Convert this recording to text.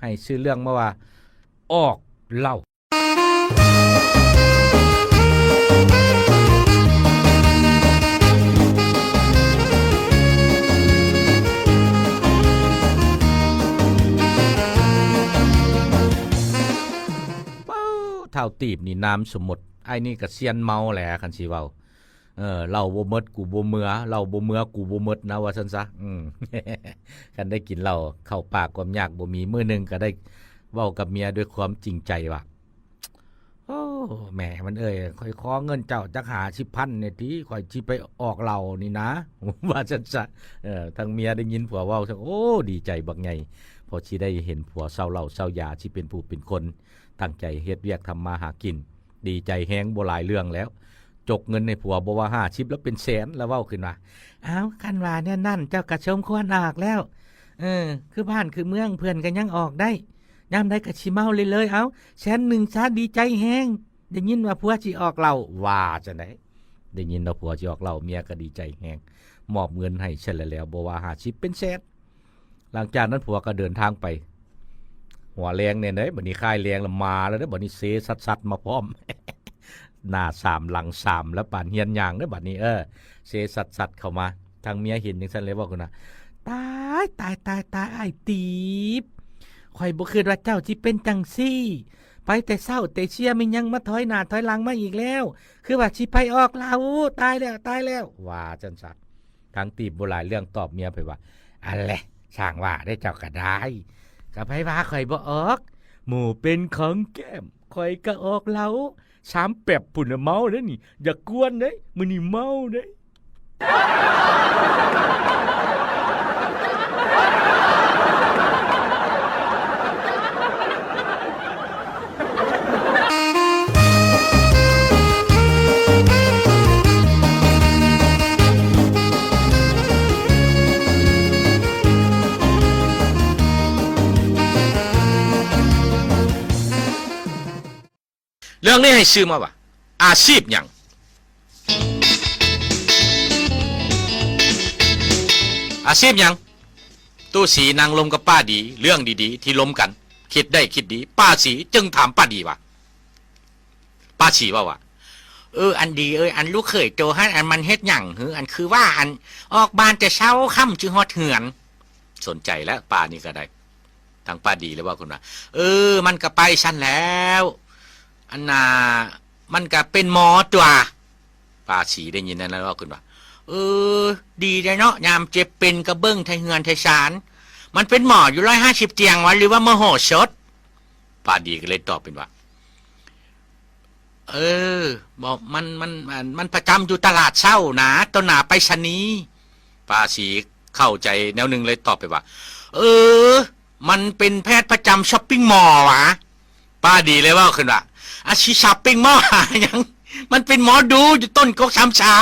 ให้ชื่อเรื่องมาว่าออกเหล้าเท่าตีบนี่น้ำสมมติไอ้นี่ก็เซียนเมาแหละคันสิเว้าเราบ่หมดกูบ่เมื่อเราบ่เมื่อกูบ่หมดนะว่าซั่นซะคันได้กินเหล้าเข้าปากความยากบ่มีมื้อนึงก็ได้เว้ากับเมียด้วยความจริงใจว่าโอ้แหมมันค่อยขอเงินเจ้าจัก50,000เนี่ยติข่อยสิไปออกเหล้านี่นะว่าซั่นซะทางเมียได้ยินผัวเว้าซะโอ้ดีใจบักใหญ่พอสิได้เห็นผัวเซาเหล้าเซายาสิเป็นผู้เป็นคนตั้งใจเฮ็ดเวียกทำมาหากินดีใจแฮงบ่หลายเรื่องแล้วจกเงินในผัวบ่ว่า50แล้วเป็นแสนแล้วเว้าขึ้นว่าอ้าวคันว่าเนี่ยนั่นเจ้ากระชมควรออกแล้วคือบ้านคือเมืองเพื่อนก็ยังออกได้ยามใดก็สิเมาเลยเอ้าแสนนึงซะดีใจแฮงได้ยินว่าผัวสิออกเหล้าว่าจังได๋ได้ยินว่าผัวสิออกเหล้าเมียก็ดีใจแฮงมอบเงินให้เฉลยแล้วบ่ว่า50เป็นแสนหลังจากนั้นผัวก็เดินทางไปหัวแรงเนี่ยเด้บัดนี้ค่ายแรงแล้วมาแล้วเด้บัดนี้เสสัดๆมาพร้อม หน้า3หลัง3แล้วป่านเฮียนหยังเด้บัดนี้เสสัดๆเข้ามาทางเมียเห็นจังซั่นเลยว่าคุณน่ะตายไอ้ตีบข่อยบ่คิดว่าเจ้าสิเป็นจังซี่ไปแต่เช้าแต่เชียมันยังมาถอยหน้าถอยหลังมาอีกแล้วคือว่าสิไปออกเหล้าตายแล้วว่าจังซั่นทางตีบบ่หลายเรื่องตอบเมียไปว่าอันแหละช่างว่าได้เจ้าก็ได้ก็ไผว่าข่อยบ่ออกหมู่เป็นของแก้มข่อยก็ออกเหล้า3แป๊บพุ่นน่ะเมาเด้นี่อย่ากวนเด้มื้อนี้เมาเด้เรื่องนี้ให้ชื่อมาว่าอาชีพหยังอาชีพหยังตู้สีนางลมกับป้าดีเรื่องดีๆที่ล้มกันคิดได้คิดดีป้าสีจึงถามป้าดีว่าป้าสีว่าอันดีอันลูกเขยโตฮันอันมันเฮ็ดหยังอันคือว่าอันออกบ้านแต่เช้าค่ำจึงฮอดเหือนสนใจแล้วป้านี่ก็ได้ทางป้าดีเลยว่าคุณว่ามันก็ไปชั้นแล้วอันน่ะมันก็เป็นหมอตัวป้าสีได้ยินนั่นแล้วว่าคุณว่าดีเลยเนาะยามเจ็บเป็นกระเบื้องไทเฮือนไทสารมันเป็นหมออยู่150เตียงวะหรือว่าโมโหชดป้าดีก็เลยตอบเป็นว่าบอกมันประจำอยู่ตลาดเช่านะต้นหนาไปชนีป้าสีเข้าใจแนวหนึ่งเลยตอบไปว่ามันเป็นแพทย์ประจำช้อปปิ้งมอลล์วะป้าดีเลยว่าขึ้นว่าอาชีพช้อปปิ้งมอลล์ยังมันเป็นหมอดูอยู่ต้นกกช้ำชา